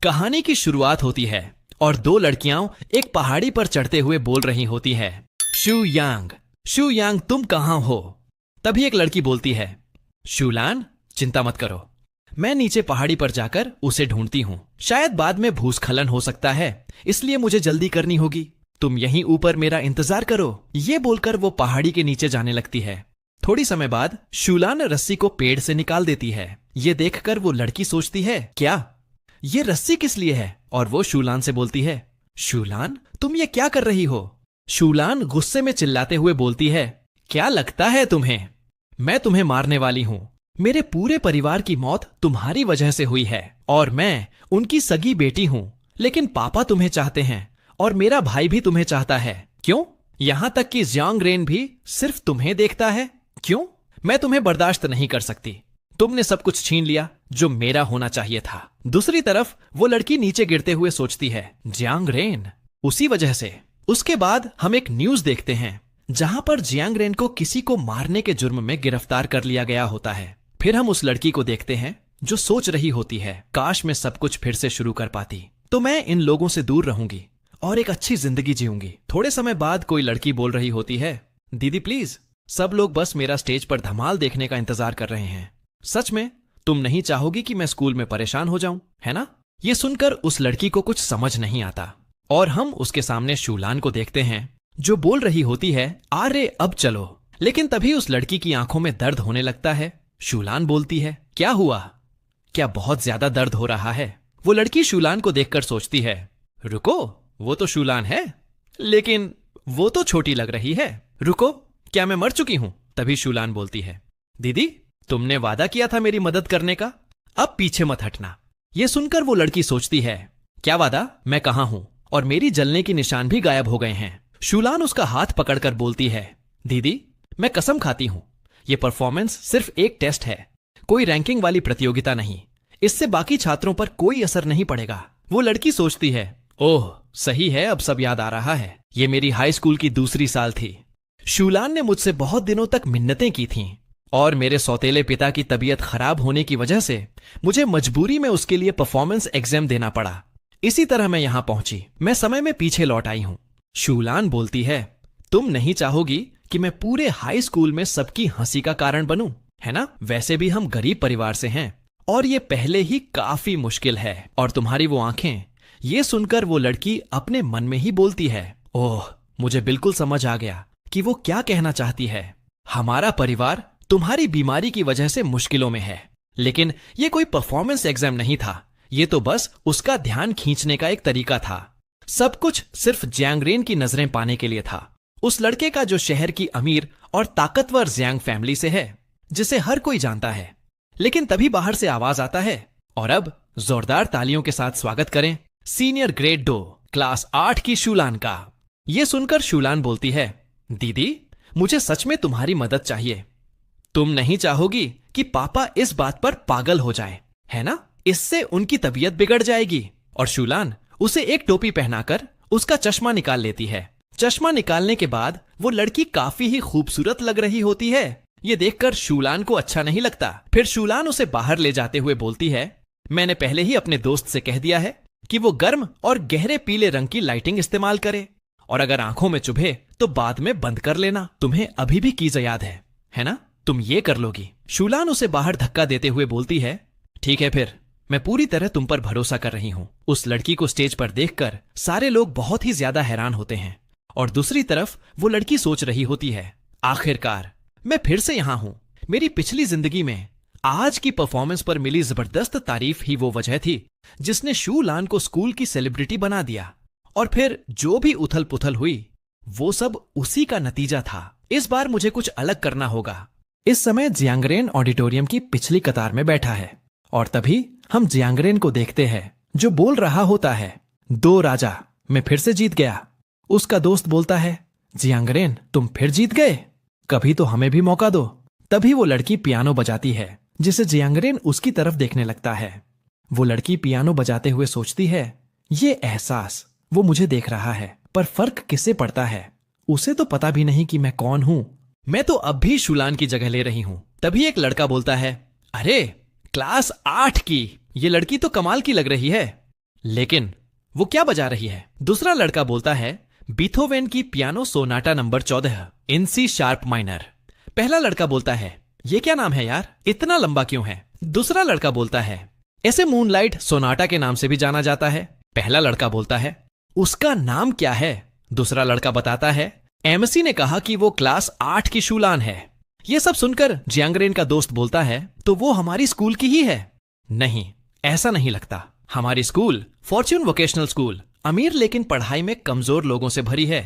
कहानी की शुरुआत होती है और दो लड़कियां एक पहाड़ी पर चढ़ते हुए बोल रही होती है, शू यांग तुम कहां हो? तभी एक लड़की बोलती है, शूलान चिंता मत करो, मैं नीचे पहाड़ी पर जाकर उसे ढूंढती हूं। शायद बाद में भूस्खलन हो सकता है, इसलिए मुझे जल्दी करनी होगी। तुम यहीं ऊपर मेरा इंतजार करो। ये बोलकर वो पहाड़ी के नीचे जाने लगती है। थोड़ी समय बाद शूलान रस्सी को पेड़ से निकाल देती है। ये देखकर वो लड़की सोचती है, क्या ये रस्सी किस लिए है? और वो शूलान से बोलती है, शूलान तुम ये क्या कर रही हो? शूलान गुस्से में चिल्लाते हुए बोलती है, क्या लगता है तुम्हें मैं तुम्हें मारने वाली हूं? मेरे पूरे परिवार की मौत तुम्हारी वजह से हुई है और मैं उनकी सगी बेटी हूं। लेकिन पापा तुम्हें चाहते हैं और मेरा भाई भी तुम्हें चाहता है। क्यों? यहां तक कि ज़ियांग रेन भी सिर्फ तुम्हें देखता है। क्यों? मैं तुम्हें बर्दाश्त नहीं कर सकती। तुमने सब कुछ छीन लिया जो मेरा होना चाहिए था। दूसरी तरफ वो लड़की नीचे गिरते हुए सोचती है, ज़ियांग रेन उसी वजह से। उसके बाद हम एक न्यूज देखते हैं जहां पर ज़ियांग रेन को किसी को मारने के जुर्म में गिरफ्तार कर लिया गया होता है। फिर हम उस लड़की को देखते हैं जो सोच रही होती है, काश मैं सब कुछ फिर से शुरू कर पाती तो मैं इन लोगों से दूर रहूंगी और एक अच्छी जिंदगी जीऊंगी। थोड़े समय बाद कोई लड़की बोल रही होती है, दीदी प्लीज, सब लोग बस मेरा स्टेज पर धमाल देखने का इंतजार कर रहे हैं। सच में तुम नहीं चाहोगी कि मैं स्कूल में परेशान हो जाऊं, है ना? ये सुनकर उस लड़की को कुछ समझ नहीं आता और हम उसके सामने शूलान को देखते हैं जो बोल रही होती है, अरे अब चलो। लेकिन तभी उस लड़की की आंखों में दर्द होने लगता है। शूलान बोलती है, क्या हुआ? क्या बहुत ज्यादा दर्द हो रहा है? वो लड़की शूलान को देखकर सोचती है, रुको, वो तो शूलान है, लेकिन वो तो छोटी लग रही है। रुको, क्या मैं मर चुकी हूं? तभी शूलान बोलती है, दीदी तुमने वादा किया था मेरी मदद करने का, अब पीछे मत हटना। यह सुनकर वो लड़की सोचती है, क्या वादा? मैं कहां हूं? और मेरी जलने के निशान भी गायब हो गए हैं। शूलान उसका हाथ पकड़कर बोलती है, दीदी मैं कसम खाती हूं, यह परफॉर्मेंस सिर्फ एक टेस्ट है, कोई रैंकिंग वाली प्रतियोगिता नहीं। इससे बाकी छात्रों पर कोई असर नहीं पड़ेगा। वो लड़की सोचती है, ओह सही है, अब सब याद आ रहा है। यह मेरी हाई स्कूल की दूसरी साल थी। शूलान ने मुझसे बहुत दिनों तक मिन्नतें की थीं और मेरे सौतेले पिता की तबीयत खराब होने की वजह से मुझे मजबूरी में उसके लिए परफॉर्मेंस एग्जाम देना पड़ा। इसी तरह मैं यहां पहुंची। मैं समय में पीछे लौट आई हूं। शूलान बोलती है, तुम नहीं चाहोगी कि मैं पूरे हाई स्कूल में सबकी हंसी का कारण बनूं, है ना? वैसे भी हम गरीब परिवार से हैं और ये पहले ही काफी मुश्किल है। और तुम्हारी वो आंखें। ये सुनकर वो लड़की अपने मन में ही बोलती है, ओह मुझे बिल्कुल समझ आ गया कि वो क्या कहना चाहती है। हमारा परिवार तुम्हारी बीमारी की वजह से मुश्किलों में है। लेकिन ये कोई परफॉर्मेंस एग्जाम नहीं था, ये तो बस उसका ध्यान खींचने का एक तरीका था। सब कुछ सिर्फ ज़ियांग रेन की नजरें पाने के लिए था। उस लड़के का जो शहर की अमीर और ताकतवर ज़ियांग फैमिली से है, जिसे हर कोई जानता है। लेकिन तभी बाहर से आवाज आता है और अब जोरदार तालियों के साथ स्वागत करें सीनियर ग्रेड 2 क्लास 8 की शूलान का। यह सुनकर शूलान बोलती है, दीदी मुझे सच में तुम्हारी मदद चाहिए। तुम नहीं चाहोगी कि पापा इस बात पर पागल हो जाए, है ना? इससे उनकी तबीयत बिगड़ जाएगी। और शूलान उसे एक टोपी पहनाकर उसका चश्मा निकाल लेती है। चश्मा निकालने के बाद वो लड़की काफी ही खूबसूरत लग रही होती है। ये देखकर शूलान को अच्छा नहीं लगता। फिर शूलान उसे बाहर ले जाते हुए बोलती है, मैंने पहले ही अपने दोस्त से कह दिया है कि वो गर्म और गहरे पीले रंग की लाइटिंग इस्तेमाल करे और अगर आंखों में चुभे तो बाद में बंद कर लेना। तुम्हें अभी भी कीज़ याद है ना? तुम ये कर लोगी। शूलान उसे बाहर धक्का देते हुए बोलती है, ठीक है फिर, मैं पूरी तरह तुम पर भरोसा कर रही हूं। उस लड़की को स्टेज पर देखकर सारे लोग बहुत ही ज्यादा हैरान होते हैं और दूसरी तरफ वो लड़की सोच रही होती है, आखिरकार मैं फिर से यहां हूं। मेरी पिछली जिंदगी में आज की परफॉर्मेंस पर मिली जबरदस्त तारीफ ही वो वजह थी जिसने शूलान को स्कूल की सेलिब्रिटी बना दिया। और फिर जो भी उथल पुथल हुई वो सब उसी का नतीजा था। इस बार मुझे कुछ अलग करना होगा। इस समय ज़ियांग रेन ऑडिटोरियम की पिछली कतार में बैठा है और तभी हम ज़ियांग रेन को देखते हैं जो बोल रहा होता है, 2 राजा, मैं फिर से जीत गया। उसका दोस्त बोलता है, ज़ियांग रेन तुम फिर जीत गए, कभी तो हमें भी मौका दो। तभी वो लड़की पियानो बजाती है जिसे ज़ियांग रेन उसकी तरफ देखने लगता है। वो लड़की पियानो बजाते हुए सोचती है, ये एहसास, वो मुझे देख रहा है पर फर्क किससे पड़ता है? उसे तो पता भी नहीं कि मैं कौन हूं। मैं तो अब भी शूलान की जगह ले रही हूं। तभी एक लड़का बोलता है, अरे क्लास 8 की ये लड़की तो कमाल की लग रही है। लेकिन वो क्या बजा रही है? दूसरा लड़का बोलता है, बीथोवेन की पियानो सोनाटा नंबर 14 इन सी शार्प माइनर। पहला लड़का बोलता है, ये क्या नाम है यार, इतना लंबा क्यों है? दूसरा लड़का बोलता है, ऐसे मूनलाइट सोनाटा के नाम से भी जाना जाता है। पहला लड़का बोलता है, उसका नाम क्या है? दूसरा लड़का बताता है, एमसी ने कहा कि वो क्लास 8 की शूलान है। ये सब सुनकर जियांगरेन का दोस्त बोलता है, तो वो हमारी स्कूल की ही है। नहीं, ऐसा नहीं लगता। हमारी स्कूल फॉर्च्यून वोकेशनल स्कूल अमीर लेकिन पढ़ाई में कमजोर लोगों से भरी है।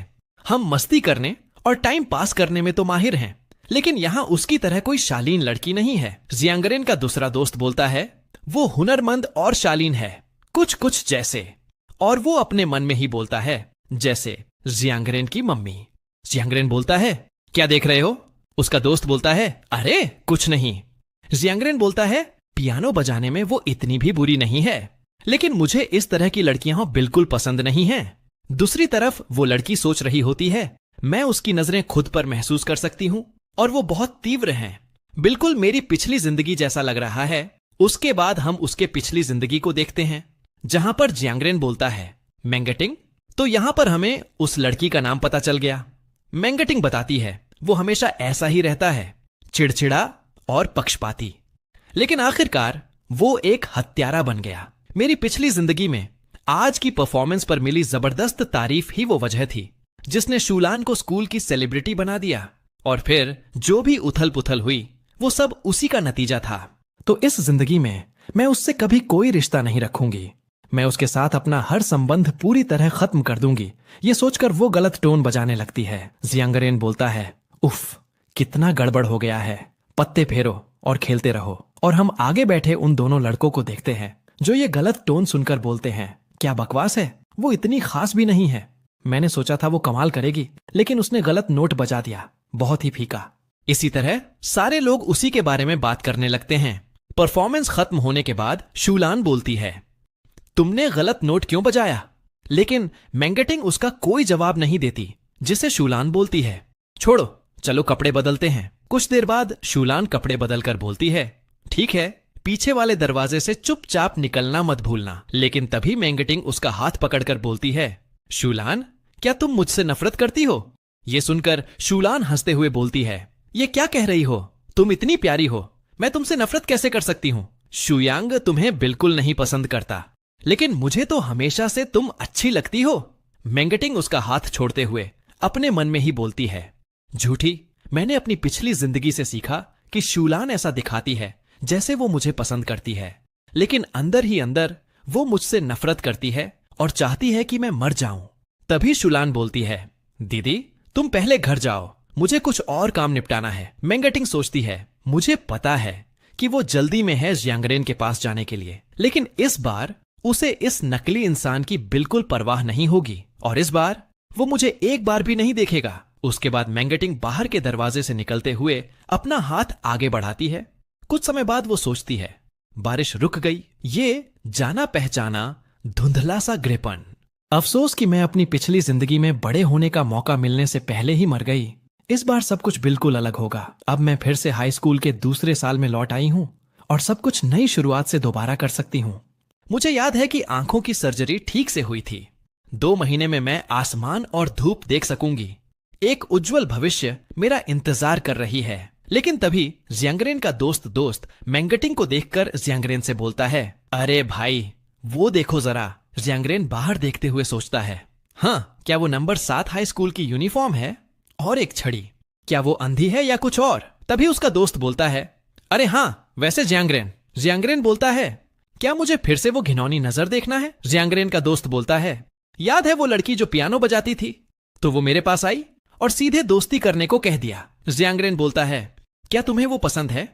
हम मस्ती करने और टाइम पास करने में तो माहिर हैं, लेकिन यहाँ उसकी तरह कोई शालीन लड़की नहीं है। जियांगरेन का दूसरा दोस्त बोलता है, वो हुनरमंद और शालीन है, कुछ कुछ जैसे। और वो अपने मन में ही बोलता है, जैसे जियांगरेन की मम्मी। जियांगरेन बोलता है, क्या देख रहे हो? उसका दोस्त बोलता है, अरे कुछ नहीं। जियांगरेन बोलता है, पियानो बजाने में वो इतनी भी बुरी नहीं है, लेकिन मुझे इस तरह की लड़कियां बिल्कुल पसंद नहीं हैं। दूसरी तरफ वो लड़की सोच रही होती है, मैं उसकी नजरें खुद पर महसूस कर सकती हूं और वो बहुत तीव्र हैं, बिल्कुल मेरी पिछली जिंदगी जैसा लग रहा है। उसके बाद हम उसके पिछली जिंदगी को देखते हैं, जहां पर जियांगरेन बोलता है, मेंगटिंग। तो यहां पर हमें उस लड़की का नाम पता चल गया। मेंगटिंग बताती है, वो हमेशा ऐसा ही रहता है, चिड़चिड़ा और पक्षपाती। लेकिन आखिरकार वो एक हत्यारा बन गया। मेरी पिछली जिंदगी में आज की परफॉर्मेंस पर मिली जबरदस्त तारीफ ही वो वजह थी जिसने शूलान को स्कूल की सेलिब्रिटी बना दिया। और फिर जो भी उथल पुथल हुई वो सब उसी का नतीजा था। तो इस जिंदगी में मैं उससे कभी कोई रिश्ता नहीं रखूंगी। मैं उसके साथ अपना हर संबंध पूरी तरह खत्म कर दूंगी। ये सोचकर वो गलत टोन बजाने लगती है। जियांगरेन बोलता है, उफ, कितना गड़बड़ हो गया है। पत्ते फेरो और खेलते रहो। और हम आगे बैठे उन दोनों लड़कों को देखते हैं जो ये गलत टोन सुनकर बोलते हैं, क्या बकवास है, वो इतनी खास भी नहीं है। मैंने सोचा था वो कमाल करेगी, लेकिन उसने गलत नोट बजा दिया, बहुत ही फीका। इसी तरह सारे लोग उसी के बारे में बात करने लगते हैं। परफॉर्मेंस खत्म होने के बाद शूलान बोलती है, तुमने गलत नोट क्यों बजाया? लेकिन मेंगटिंग उसका कोई जवाब नहीं देती, जिसे शूलान बोलती है, छोड़ो, चलो कपड़े बदलते हैं। कुछ देर बाद शूलान कपड़े बदलकर बोलती है, ठीक है, पीछे वाले दरवाजे से चुपचाप निकलना मत भूलना। लेकिन तभी मेंगटिंग उसका हाथ पकड़कर बोलती है, शूलान, क्या तुम मुझसे नफरत करती हो? यह सुनकर शूलान हंसते हुए बोलती है, ये क्या कह रही हो? तुम इतनी प्यारी हो, मैं तुमसे नफरत कैसे कर सकती हूं? शुयांग तुम्हें बिल्कुल नहीं पसंद करता, लेकिन मुझे तो हमेशा से तुम अच्छी लगती हो। मेंगटिंग उसका हाथ छोड़ते हुए अपने मन में ही बोलती है, झूठी, मैंने अपनी पिछली जिंदगी से सीखा कि शूलान ऐसा दिखाती है जैसे वो मुझे पसंद करती है, लेकिन अंदर ही अंदर वो मुझसे नफरत करती है और चाहती है कि मैं मर जाऊं। तभी शूलान बोलती है, दीदी तुम पहले घर जाओ, मुझे कुछ और काम निपटाना है। मेंगटिंग सोचती है, मुझे पता है कि वो जल्दी में है जियांगरेन के पास जाने के लिए, लेकिन इस बार उसे इस नकली इंसान की बिल्कुल परवाह नहीं होगी और इस बार वो मुझे एक बार भी नहीं देखेगा। उसके बाद मेंगटिंग बाहर के दरवाजे से निकलते हुए अपना हाथ आगे बढ़ाती है। कुछ समय बाद वो सोचती है, बारिश रुक गई, ये जाना पहचाना धुंधला सा ग्रेपन। अफसोस कि मैं अपनी पिछली जिंदगी में बड़े होने का मौका मिलने से पहले ही मर गई। इस बार सब कुछ बिल्कुल अलग होगा। अब मैं फिर से हाई स्कूल के दूसरे साल में लौट आई हूं और सब कुछ नई शुरुआत से दोबारा कर सकती हूं। मुझे याद है कि आंखों की सर्जरी ठीक से हुई थी। 2 महीने में मैं आसमान और धूप देख सकूंगी। एक उज्जवल भविष्य मेरा इंतजार कर रही है। लेकिन तभी जियांगरेन का दोस्त मेंगटिंग को देखकर जियांगरेन से बोलता है, अरे भाई वो देखो जरा। जियांगरेन बाहर देखते हुए सोचता है, हाँ, क्या वो नंबर 7 हाई स्कूल की यूनिफॉर्म है? और एक छड़ी, क्या वो अंधी है या कुछ और? तभी उसका दोस्त बोलता है, अरे हाँ, वैसे जियांगरेन। जियांगरेन बोलता है, क्या मुझे फिर से वो घिनौनी नजर देखना है? जियांगरेन का दोस्त बोलता है, याद है वो लड़की जो पियानो बजाती थी? तो वो मेरे पास आई और सीधे दोस्ती करने को कह दिया। जियांगरेन बोलता है, क्या तुम्हें वो पसंद है?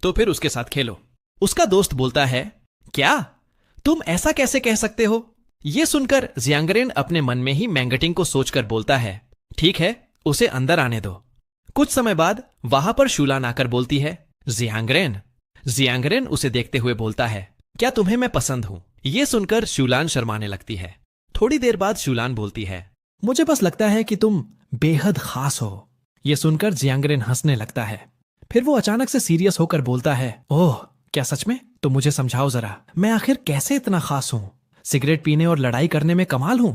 तो फिर उसके साथ खेलो। उसका दोस्त बोलता है, क्या तुम ऐसा कैसे कह सकते हो? यह सुनकर जियांगरेन अपने मन में ही मेंगटिंग को सोचकर बोलता है, ठीक है, उसे अंदर आने दो। कुछ समय बाद वहां पर शूलान आकर बोलती है, जियांगरेन। जियांगरेन उसे देखते हुए बोलता है, क्या तुम्हें मैं पसंद हूं? यह सुनकर शूलान शर्माने लगती है। थोड़ी देर बाद शूलान बोलती है, मुझे बस लगता है कि तुम बेहद खास हो। यह सुनकर जियांगरेन हंसने लगता है। फिर वो अचानक से सीरियस होकर बोलता है, ओह, क्या सच में? तो मुझे समझाओ जरा, मैं आखिर कैसे इतना खास हूं? सिगरेट पीने और लड़ाई करने में कमाल हूं,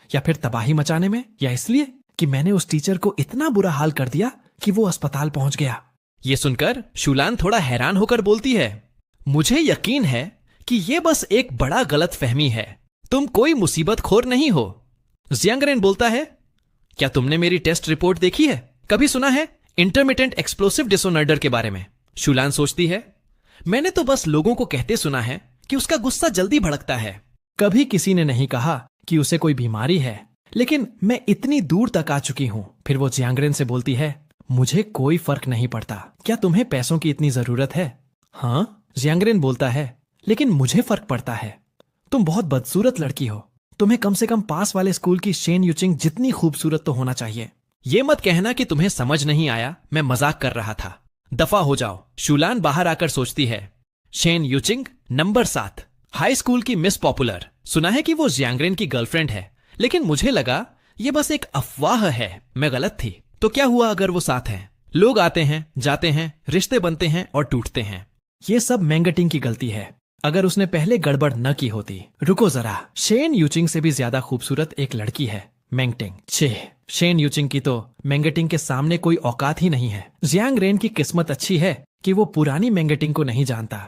या फिर तबाही मचाने में, या इसलिए कि मैंने उस टीचर को इतना बुरा हाल कर दिया कि वो अस्पताल पहुंच गया। ये सुनकर शूलान थोड़ा हैरान होकर बोलती है, मुझे यकीन है कि ये बस एक बड़ा गलत फहमी है, तुम कोई मुसीबत खोर नहीं हो। जियांगरेन बोलता है, क्या तुमने मेरी टेस्ट रिपोर्ट देखी है? कभी सुना है इंटरमिटेंट एक्सप्लोसिव डिसऑर्डर के बारे में? शूलान सोचती है, मैंने तो बस लोगों को कहते सुना है कि उसका गुस्सा जल्दी भड़कता है। कभी किसी ने नहीं कहा कि उसे कोई बीमारी है, लेकिन मैं इतनी दूर तक आ चुकी हूं। फिर वो जियांगरेन से बोलती है, मुझे कोई फर्क नहीं पड़ता। क्या तुम्हें पैसों की इतनी जरूरत है? हाँ, जियांगरेन बोलता है, लेकिन मुझे फर्क पड़ता है। तुम बहुत बदसूरत लड़की हो, तुम्हें कम से कम पास वाले स्कूल की शेन यूचिंग जितनी खूबसूरत तो होना चाहिए। ये मत कहना कि तुम्हें समझ नहीं आया, मैं मजाक कर रहा था। दफा हो जाओ। शूलान बाहर आकर सोचती है, शेन यूचिंग नंबर 7, हाई स्कूल की मिस पॉपुलर। सुना है कि वो जियांगरेन की गर्लफ्रेंड है, लेकिन मुझे लगा ये बस एक अफवाह है, मैं गलत थी। तो क्या हुआ अगर वो साथ हैं? लोग आते हैं, जाते हैं, रिश्ते बनते हैं और टूटते हैं। ये सब मैंगटिंग की गलती है। अगर उसने पहले गड़बड़ न की होती। रुको जरा, शेन यूचिंग से भी ज्यादा खूबसूरत एक लड़की है, मैंगटिंग। शेन यूचिंग की तो मैंगटिंग के सामने कोई औकात ही नहीं है। जियांगरेन की किस्मत अच्छी है कि वो पुरानी मैंगटिंग को नहीं जानता।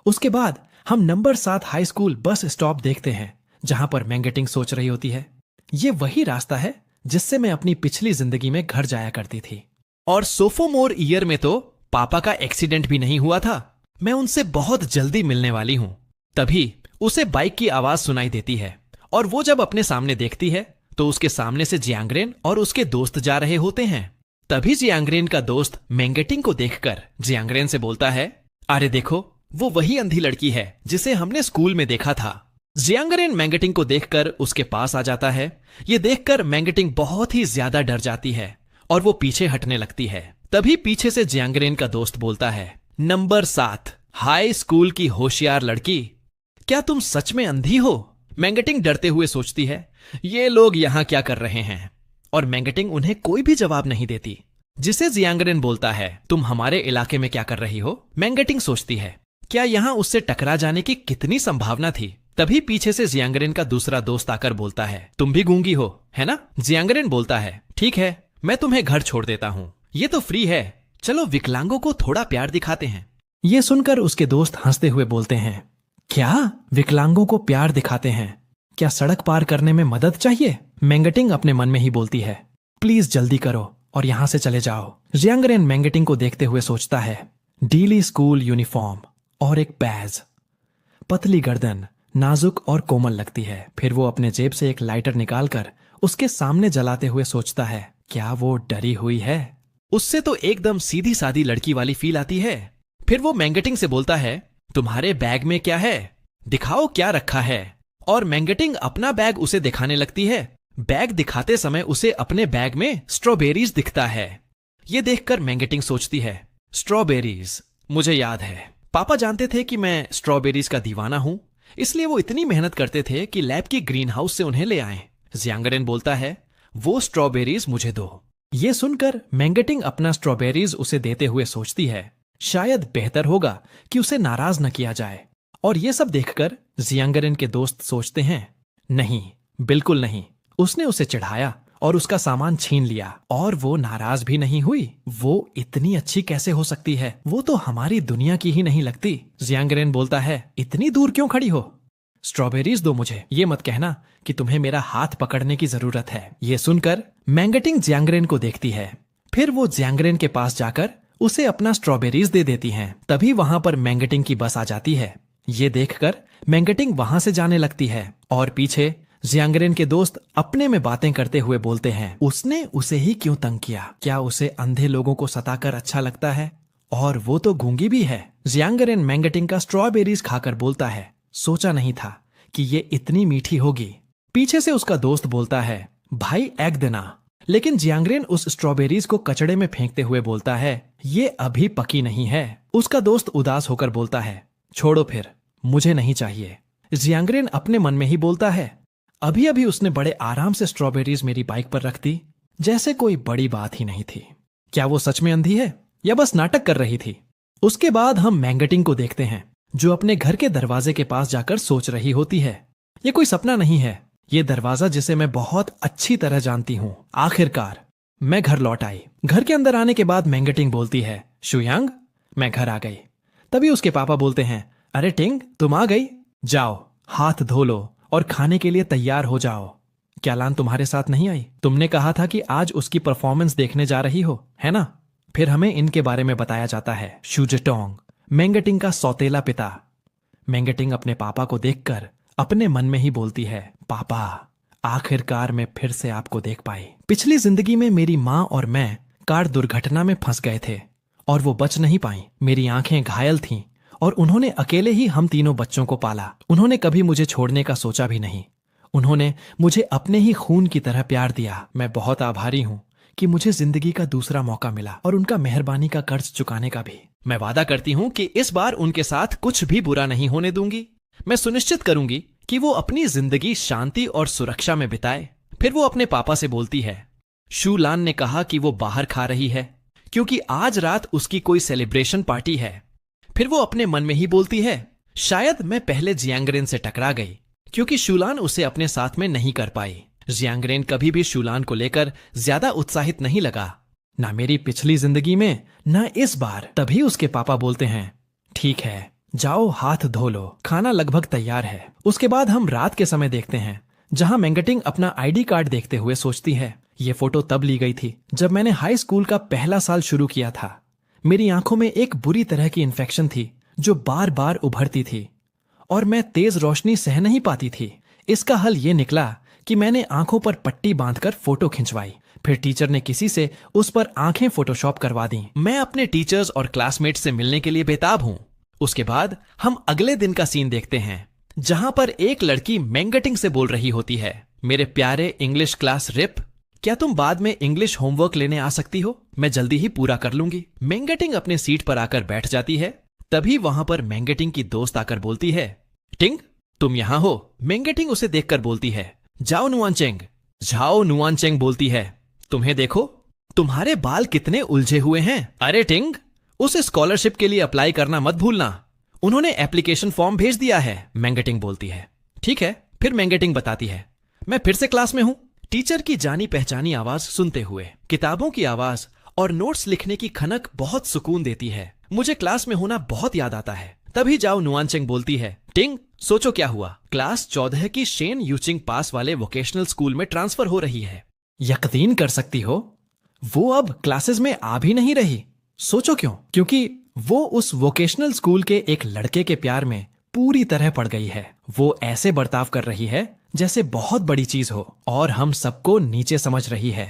उसके बाद हम number 7 high school bus stop देखते हैं, जहां पर मैंगटिंग सोच रही होती है, ये वही रास्ता है जिससे मैं अपनी पिछली जिंदगी में घर जाया करती थी। और सोफोमोर ईयर में तो पापा का एक्सीडेंट भी नहीं हुआ था। मैं उनसे बहुत जल्दी मिलने वाली हूं। तभी उसे बाइक की आवाज सुनाई देती है, और वो जब अपने सामने देखती है तो उसके सामने से जियांगरेन और उसके दोस्त जा रहे होते हैं। तभी जियांगरेन का दोस्त मैंगटिंग को देखकर जियांगरेन से बोलता है, अरे देखो, वो वही अंधी लड़की है जिसे हमने स्कूल में देखा था। जियांगरेन मैंगटिंग को देखकर उसके पास आ जाता है। ये देखकर मैंगटिंग बहुत ही ज्यादा डर जाती है और वो पीछे हटने लगती है। तभी पीछे से जियांगरेन का दोस्त बोलता है, नंबर 7 हाई स्कूल की होशियार लड़की, क्या तुम सच में अंधी हो? मैंगटिंग डरते हुए सोचती है, ये लोग यहां क्या कर रहे हैं? और मैंगटिंग उन्हें कोई भी जवाब नहीं देती। जिसे जियांगरेन बोलता है, तुम हमारे इलाके में क्या कर रही हो? मैंगटिंग सोचती है, क्या यहां उससे टकरा जाने की कितनी संभावना थी। तभी पीछे से जियांगरेन का दूसरा दोस्त आकर बोलता है, तुम भी गूंगी हो, है ना? जियांगरेन बोलता है, ठीक है, मैं तुम्हें घर छोड़ देता हूं, ये तो फ्री है, चलो विकलांगों को थोड़ा प्यार दिखाते हैं। ये सुनकर उसके दोस्त हंसते हुए बोलते हैं, क्या विकलांगों को प्यार दिखाते हैं? क्या सड़क पार करने में मदद चाहिए? मैंगटिंग अपने मन में ही बोलती है, प्लीज जल्दी करो और यहां से चले जाओ। जियांगरेन मैंगटिंग को देखते हुए सोचता है, डीली स्कूल यूनिफॉर्म और एक बैज, पतली गर्दन, नाजुक और कोमल लगती है। फिर वो अपने जेब से एक लाइटर निकालकर उसके सामने जलाते हुए सोचता है, क्या वो डरी हुई है? उससे तो एकदम सीधी सादी लड़की वाली फील आती है। फिर वो मैंगटिंग से बोलता है, तुम्हारे बैग में क्या है? दिखाओ क्या रखा है। और मैंगटिंग अपना बैग उसे दिखाने लगती है। बैग दिखाते समय उसे अपने बैग में स्ट्रॉबेरीज दिखता है। ये देखकर मैंगटिंग सोचती है, स्ट्रॉबेरीज, मुझे याद है, पापा जानते थे कि मैं स्ट्रॉबेरीज का दीवाना हूं, इसलिए वो इतनी मेहनत करते थे कि लैब की ग्रीन हाउस से उन्हें ले आए। जियांगरेन बोलता है, वो स्ट्रॉबेरीज मुझे दो। ये सुनकर मैंगटिंग अपना स्ट्रॉबेरीज उसे देते हुए सोचती है, शायद बेहतर होगा कि उसे नाराज न किया जाए। और ये सब देखकर जियांगरेन के दोस्त सोचते हैं, नहीं, बिल्कुल नहीं, उसने उसे चिढ़ाया और उसका सामान छीन लिया और वो नाराज भी नहीं हुई। वो इतनी अच्छी कैसे हो सकती है? वो तो हमारी दुनिया की ही नहीं लगती। जियांगरेन बोलता है, इतनी दूर क्यों खड़ी हो? स्ट्रॉबेरीज दो मुझे। ये मत कहना कि तुम्हें मेरा हाथ पकड़ने की जरूरत है। ये सुनकर मैंगटिंग जियांगरेन को देखती है। फिर वो जियांगरेन के पास जाकर उसे अपना स्ट्रॉबेरीज दे देती हैं। तभी वहां पर मैंगटिंग की बस आ जाती है। ये देखकर मैंगटिंग वहां से जाने लगती है और पीछे जियांगरेन के दोस्त अपने में बातें करते हुए बोलते हैं, उसने उसे ही क्यों तंग किया? क्या उसे अंधे लोगों को सताकर अच्छा लगता है? और वो तो गूंगी भी है। जियांगरेन मैंगटिंग का स्ट्रॉबेरीज खाकर बोलता है, सोचा नहीं था कि ये इतनी मीठी होगी। पीछे से उसका दोस्त बोलता है, भाई एग देना। लेकिन जियांगरेन उस स्ट्रॉबेरीज को कचड़े में फेंकते हुए बोलता है, ये अभी पकी नहीं है। उसका दोस्त उदास होकर बोलता है, छोड़ो फिर, मुझे नहीं चाहिए। जियांगरेन अपने मन में ही बोलता है, अभी अभी उसने बड़े आराम से स्ट्रॉबेरीज मेरी बाइक पर रख दी, जैसे कोई बड़ी बात ही नहीं थी। क्या वो सच में अंधी है या बस नाटक कर रही थी? उसके बाद हम मैंगटिंग को देखते हैं, जो अपने घर के दरवाजे के पास जाकर सोच रही होती है, ये कोई सपना नहीं है, ये दरवाजा जिसे मैं बहुत अच्छी तरह जानती हूँ। आखिरकार मैं घर लौट आई। घर के अंदर आने के बाद मेंगे टिंग बोलती है, शुयांग, मैं घर आ गई। तभी उसके पापा बोलते हैं, अरे टिंग, तुम आ गई, जाओ हाथ धो लो और खाने के लिए तैयार हो जाओ। क्या लान तुम्हारे साथ नहीं आई? तुमने कहा था कि आज उसकी परफॉर्मेंस देखने जा रही हो, है ना? फिर हमें इनके बारे में बताया जाता है। शूजटोंग, मेंगे टिंग का सौतेला पिता। मेंगे टिंग अपने पापा को देखकर अपने मन में ही बोलती है, पापा, आखिरकार मैं फिर से आपको देख पाई। पिछली जिंदगी में मेरी माँ और मैं कार दुर्घटना में फंस गए थे और वो बच नहीं पाई। मेरी आंखें घायल थीं और उन्होंने अकेले ही हम तीनों बच्चों को पाला। उन्होंने कभी मुझे छोड़ने का सोचा भी नहीं। उन्होंने मुझे अपने ही खून की तरह प्यार दिया। मैं बहुत आभारी हूँ कि मुझे जिंदगी का दूसरा मौका मिला और उनका मेहरबानी का कर्ज चुकाने का भी। मैं वादा करती हूँ कि इस बार उनके साथ कुछ भी बुरा नहीं होने दूंगी। मैं सुनिश्चित करूंगी कि वो अपनी जिंदगी शांति और सुरक्षा में बिताए। फिर वो अपने पापा से बोलती है, शू लान ने कहा कि वो बाहर खा रही है क्योंकि आज रात उसकी कोई सेलिब्रेशन पार्टी है। फिर वो अपने मन में ही बोलती है, शायद मैं पहले जियांगरेन से टकरा गई क्योंकि शूलान उसे अपने साथ में नहीं कर पाई। जियांगरेन कभी भी शूलान को लेकर ज्यादा उत्साहित नहीं लगा, ना मेरी पिछली जिंदगी में, ना इस बार। तभी उसके पापा बोलते हैं, ठीक है, जाओ हाथ धो लो, खाना लगभग तैयार है। उसके बाद हम रात के समय देखते हैं जहां मेंगे टिंग अपना आईडी कार्ड देखते हुए सोचती है, ये फोटो तब ली गई थी जब मैंने हाई स्कूल का पहला साल शुरू किया था। मेरी आंखों में एक बुरी तरह की इन्फेक्शन थी जो बार बार उभरती थी और मैं तेज रोशनी सह नहीं पाती थी। इसका हल ये निकला कि मैंने आंखों पर पट्टी बांधकर फोटो खिंचवाई। फिर टीचर ने किसी से उस पर आंखें फोटोशॉप करवा दी। मैं अपने टीचर्स और क्लासमेट्स से मिलने के लिए बेताब हूँ। उसके बाद हम अगले दिन का सीन देखते हैं जहां पर एक लड़की मेंगे टिंग से बोल रही होती है, मेरे प्यारे इंग्लिश क्लास रिप, क्या तुम बाद में इंग्लिश होमवर्क लेने आ सकती हो? मैं जल्दी ही पूरा कर लूंगी। मेंगे टिंग अपने सीट पर आकर बैठ जाती है। तभी वहां पर मेंगे टिंग की दोस्त आकर बोलती है, टिंग, तुम यहां हो? मेंगे टिंग उसे देखकर बोलती है, जाओ नुआनचेंग। जाओ नुआनचेंग बोलती है, तुम्हें देखो, तुम्हारे बाल कितने उलझे हुए हैं। अरे टिंग, उस स्कॉलरशिप के लिए अप्लाई करना मत भूलना, उन्होंने एप्लीकेशन फॉर्म भेज दिया है। मेंगे टिंग बोलती है, ठीक है। फिर मेंगे टिंग बताती है, मैं फिर से क्लास में हूं। टीचर की जानी पहचानी आवाज सुनते हुए किताबों की आवाज और नोट्स लिखने की खनक बहुत सुकून देती है। मुझे क्लास में होना बहुत याद आता है। तभी जाओ नुआनचेंग बोलती है, टिंग, सोचो क्या हुआ? क्लास 14 की शेन यूचिंग पास वाले वोकेशनल स्कूल में ट्रांसफर हो रही है। यकीन कर सकती हो, वो अब क्लासेस में आ भी नहीं रही। सोचो क्यों? क्योंकि वो उस वोकेशनल स्कूल के एक लड़के के प्यार में पूरी तरह पड़ गई है। वो ऐसे बर्ताव कर रही है जैसे बहुत बड़ी चीज हो और हम सबको नीचे समझ रही है।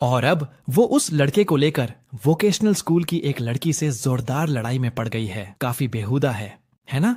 और अब वो उस लड़के को लेकर वोकेशनल स्कूल की एक लड़की से जोरदार लड़ाई में पड़ गई है। काफी बेहुदा है ना?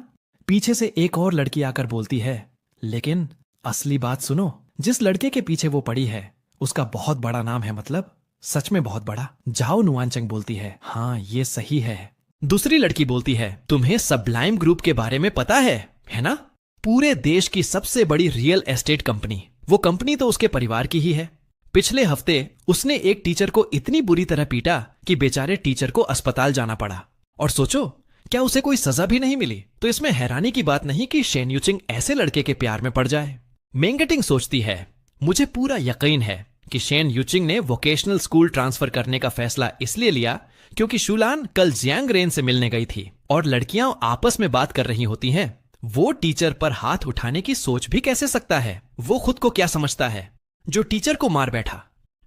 पीछे से एक और लड़की आकर बोलती है, लेकिन असली बात सुनो, जिस लड़के के पीछे वो पड़ी है उसका बहुत बड़ा नाम है, मतलब सच में बहुत बड़ा। जाओ नुआनचेंग बोलती है, हाँ ये सही है। दूसरी लड़की बोलती है, तुम्हें सबलाइम ग्रुप के बारे में पता है ना? पूरे देश की सबसे बड़ी रियल एस्टेट कंपनी। वो कंपनी तो उसके परिवार की ही है। पिछले हफ्ते उसने एक टीचर को इतनी बुरी तरह पीटा कि बेचारे टीचर को अस्पताल जाना पड़ा। और सोचो, क्या उसे कोई सजा भी नहीं मिली? तो इसमें हैरानी की बात नहीं कि शेन यूचिंग ऐसे लड़के के प्यार में पड़ जाए। मेंगे टिंग सोचती है, मुझे पूरा यकीन है कि शेन यूचिंग ने वोकेशनल स्कूल ट्रांसफर करने का फैसला इसलिए लिया क्योंकि शूलान कल जियांगरेन से मिलने गई थी और लड़कियां आपस में बात कर रही होती हैं। वो टीचर पर हाथ उठाने की सोच भी कैसे सकता है? वो खुद को क्या समझता है जो टीचर को मार बैठा?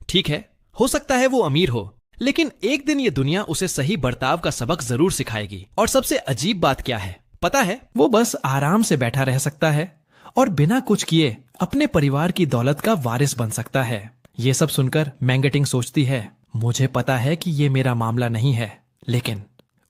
ठीक है, हो सकता है वो अमीर हो, लेकिन एक दिन ये दुनिया उसे सही बर्ताव का सबक जरूर सिखाएगी। और सबसे अजीब बात क्या है पता है? वो बस आराम से बैठा रह सकता है और बिना कुछ किए अपने परिवार की दौलत का वारिस बन सकता है। ये सब सुनकर मेंगे टिंग सोचती है, मुझे पता है कि ये मेरा मामला नहीं है। लेकिन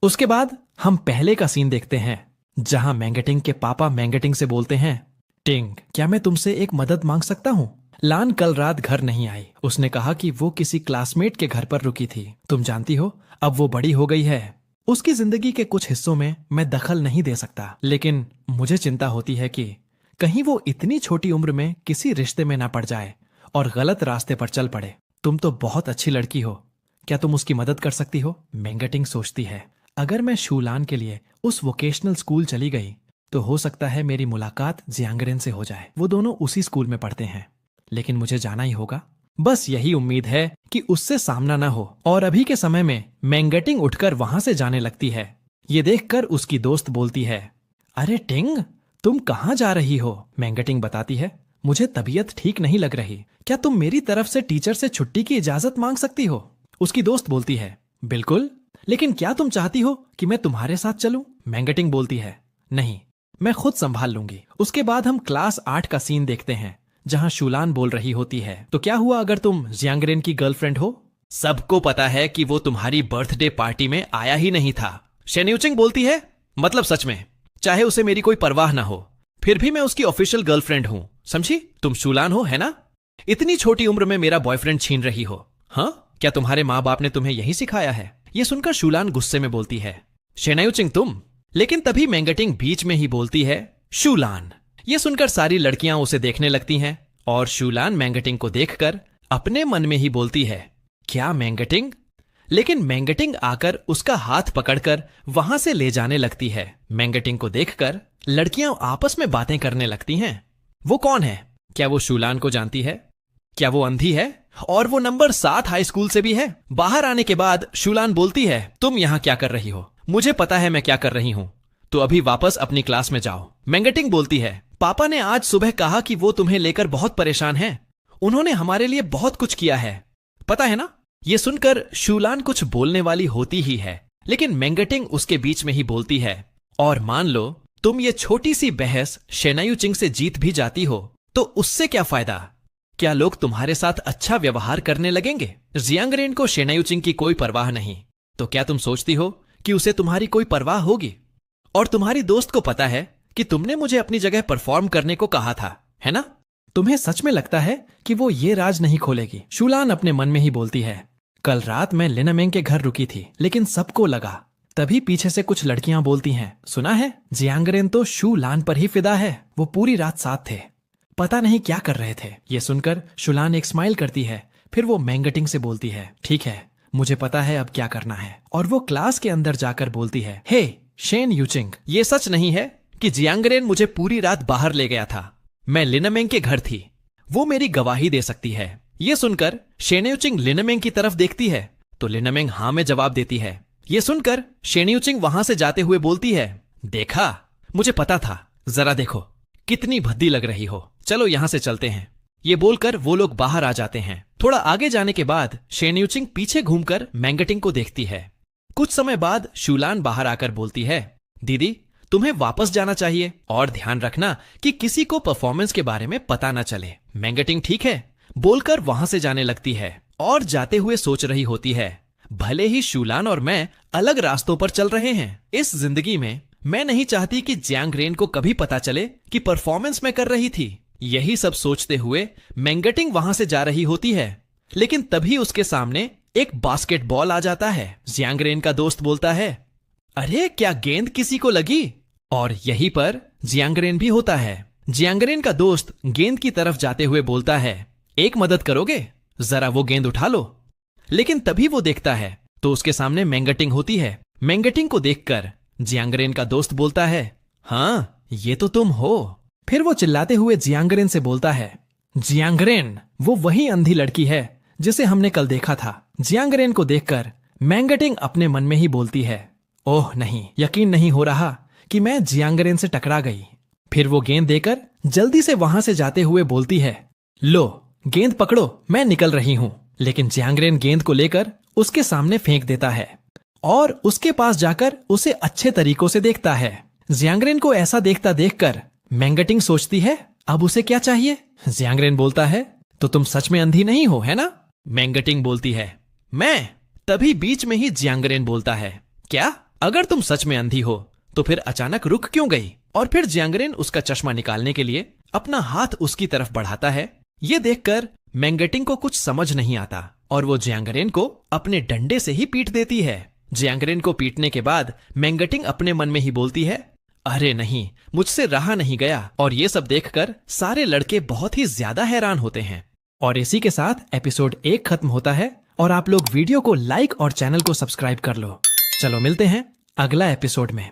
उसके बाद हम पहले का सीन देखते हैं जहां मेंगे टिंग के पापा मेंगे टिंग से बोलते हैं, टिंग, क्या मैं तुमसे एक मदद मांग सकता हूँ? लान कल रात घर नहीं आई। उसने कहा कि वो किसी क्लासमेट के घर पर रुकी थी। तुम जानती हो, अब वो बड़ी हो गई है। उसकी जिंदगी के कुछ हिस्सों में मैं दखल नहीं दे सकता, लेकिन मुझे चिंता होती है कि कहीं वो इतनी छोटी उम्र में किसी रिश्ते में ना पड़ जाए और गलत रास्ते पर चल पड़े। तुम तो बहुत अच्छी लड़की हो, क्या तुम उसकी मदद कर सकती हो? मेंगे टिंग सोचती है, अगर मैं शूलान के लिए उस वोकेशनल स्कूल चली गई तो हो सकता है मेरी मुलाकात जियांगरेन से हो जाए। वो दोनों उसी स्कूल में पढ़ते हैं, लेकिन मुझे जाना ही होगा। बस यही उम्मीद है कि उससे सामना ना हो। और अभी के समय में मैंगटिंग उठकर वहां से जाने लगती है। ये देखकर उसकी दोस्त बोलती है, अरे टिंग, तुम कहाँ जा रही हो? मैंगटिंग बताती है, मुझे तबीयत ठीक नहीं लग रही। क्या तुम मेरी तरफ से टीचर से छुट्टी की इजाजत मांग सकती हो? उसकी दोस्त बोलती है, बिल्कुल, लेकिन क्या तुम चाहती हो कि मैं तुम्हारे साथ चलूं? मैंगटिंग बोलती है, नहीं, मैं खुद संभाल लूंगी। उसके बाद हम क्लास 8 का सीन देखते हैं, जहां शूलान बोल रही होती है, तो क्या हुआ अगर तुम जियांगरेन की गर्लफ्रेंड हो? सबको पता है कि वो तुम्हारी बर्थडे पार्टी में आया ही नहीं था। शेन्यूचिंग बोलती है, मतलब सच में, चाहे उसे मेरी कोई परवाह ना हो, फिर भी मैं उसकी ऑफिशियल गर्लफ्रेंड हूं, समझी? तुम शूलान हो, है ना? इतनी छोटी उम्र में मेरा बॉयफ्रेंड छीन रही हो। हाँ, क्या तुम्हारे माँ बाप ने तुम्हें यही सिखाया है? ये सुनकर शूलान गुस्से में बोलती है, शेन्यूचिंग तुम। लेकिन तभी मैंगटिंग बीच में ही बोलती है, शूलान। ये सुनकर सारी लड़कियां उसे देखने लगती हैं और शूलान मैंगटिंग को देखकर अपने मन में ही बोलती है, क्या मैंगटिंग? लेकिन मैंगटिंग आकर उसका हाथ पकड़कर वहां से ले जाने लगती है। मैंगटिंग को देखकर लड़कियां आपस में बातें करने लगती हैं। वो कौन है? क्या वो शूलान को जानती है? क्या वो अंधी है? और वो नंबर 7 हाई स्कूल से भी है? बाहर आने के बाद शूलान बोलती है, तुम यहां क्या कर रही हो? मुझे पता है मैं क्या कर रही हूं, तो अभी वापस अपनी क्लास में जाओ। मैंगटिंग बोलती है, पापा ने आज सुबह कहा कि वो तुम्हें लेकर बहुत परेशान हैं। उन्होंने हमारे लिए बहुत कुछ किया है, पता है ना? ये सुनकर शूलान कुछ बोलने वाली होती ही है, लेकिन मैंगटिंग उसके बीच में ही बोलती है, और मान लो तुम ये छोटी सी बहस शेन्यूचिंग से जीत भी जाती हो, तो उससे क्या फायदा? क्या लोग तुम्हारे साथ अच्छा व्यवहार करने लगेंगे? जियांगरेन को शेन्यूचिंग की कोई परवाह नहीं, तो क्या तुम सोचती हो कि उसे तुम्हारी कोई परवाह होगी? और तुम्हारी दोस्त को पता है कि तुमने मुझे अपनी जगह परफॉर्म करने को कहा था, है ना? तुम्हें सच में लगता है कि वो ये राज नहीं खोलेगी? शूलान अपने मन में ही बोलती है, कल रात मैं लिनमेंग के घर रुकी थी, लेकिन सबको लगा। तभी पीछे से कुछ लड़कियां बोलती हैं, सुना है, जियांगरेन तो शूलान पर ही फिदा है। वो पूरी रात साथ थे, पता नहीं क्या कर रहे थे। ये सुनकर शूलान एक स्माइल करती है, फिर वो मैंगटिंग से बोलती है, ठीक है, मुझे पता है अब क्या करना है। और वो क्लास के अंदर जाकर बोलती है, हे शेन्यूचिंग, ये सच नहीं है कि जियांगरेन मुझे पूरी रात बाहर ले गया था। मैं लिनमेंग के घर थी, वो मेरी गवाही दे सकती है। ये सुनकर शेन्यूचिंग लिनमेंग की तरफ देखती है, तो लिनमेंग हाँ में जवाब देती है। ये सुनकर शेन्यूचिंग वहां से जाते हुए बोलती है, देखा, मुझे पता था, जरा देखो कितनी भद्दी लग रही हो, चलो यहां से चलते हैं। ये बोलकर वो लोग बाहर आ जाते हैं। थोड़ा आगे जाने के बाद शेन्यूचिंग पीछे घूमकर मैंगटिंग को देखती है। कुछ समय बाद शूलान बाहर आकर बोलती है, दीदी, तुम्हें वापस जाना चाहिए, और ध्यान रखना कि किसी को परफॉर्मेंस के बारे में पता ना चले। मैंगटिंग ठीक है बोलकर वहां से जाने लगती है, और जाते हुए सोच रही होती है, भले ही शूलान और मैं अलग रास्तों पर चल रहे हैं, इस जिंदगी में मैं नहीं चाहती कि जियांगरेन को कभी पता चले कि परफॉर्मेंस मैं कर रही थी। यही सब सोचते हुए मैंगटिंग वहां से जा रही होती है, लेकिन तभी उसके सामने एक बास्केटबॉल आ जाता है। जियांगरेन का दोस्त बोलता है, अरे क्या गेंद किसी को लगी? और यहीं पर जियांगरेन भी होता है। जियांगरेन का दोस्त गेंद की तरफ जाते हुए बोलता है, एक मदद करोगे, जरा वो गेंद उठा लो। लेकिन तभी वो देखता है तो उसके सामने मैंगटिंग होती है। मैंगटिंग को देखकर जियांगरेन का दोस्त बोलता है, हाँ ये तो तुम हो। फिर वो चिल्लाते हुए जियांगरेन से बोलता है, जियांगरेन, वो वही अंधी लड़की है जिसे हमने कल देखा था। जियांगरेन को देखकर मैंगटिंग अपने मन में ही बोलती है, ओह नहीं, यकीन नहीं हो रहा कि मैं जियांगरेन से टकरा गई। फिर वो गेंद देकर जल्दी से वहां से जाते हुए बोलती है, लो गेंद पकड़ो, मैं निकल रही हूं। लेकिन जियांगरेन गेंद को लेकर उसके सामने फेंक देता है और उसके पास जाकर उसे अच्छे तरीकों से देखता है। जियांगरेन को ऐसा देखता देखकर मैंगटिंग सोचती है, अब उसे क्या चाहिए? जियांगरेन बोलता है, तो तुम सच में अंधी नहीं हो, है ना? मैंगटिंग बोलती है, मैं। तभी बीच में ही जियांगरेन बोलता है, क्या? अगर तुम सच में अंधी हो तो फिर अचानक रुक क्यों गई? और फिर जियांगरेन उसका चश्मा निकालने के लिए अपना हाथ उसकी तरफ बढ़ाता है। ये देखकर मैंगटिंग को कुछ समझ नहीं आता और वो जियांगरेन को अपने डंडे से ही पीट देती है। जियांगरेन को पीटने के बाद मैंगटिंग अपने मन में ही बोलती है, अरे नहीं, मुझसे रहा नहीं गया। और ये सब देखकर सारे लड़के बहुत ही ज्यादा हैरान होते हैं। और इसी के साथ एपिसोड 1 खत्म होता है और आप लोग वीडियो को लाइक और चैनल को सब्सक्राइब कर लो। चलो मिलते हैं अगला एपिसोड में।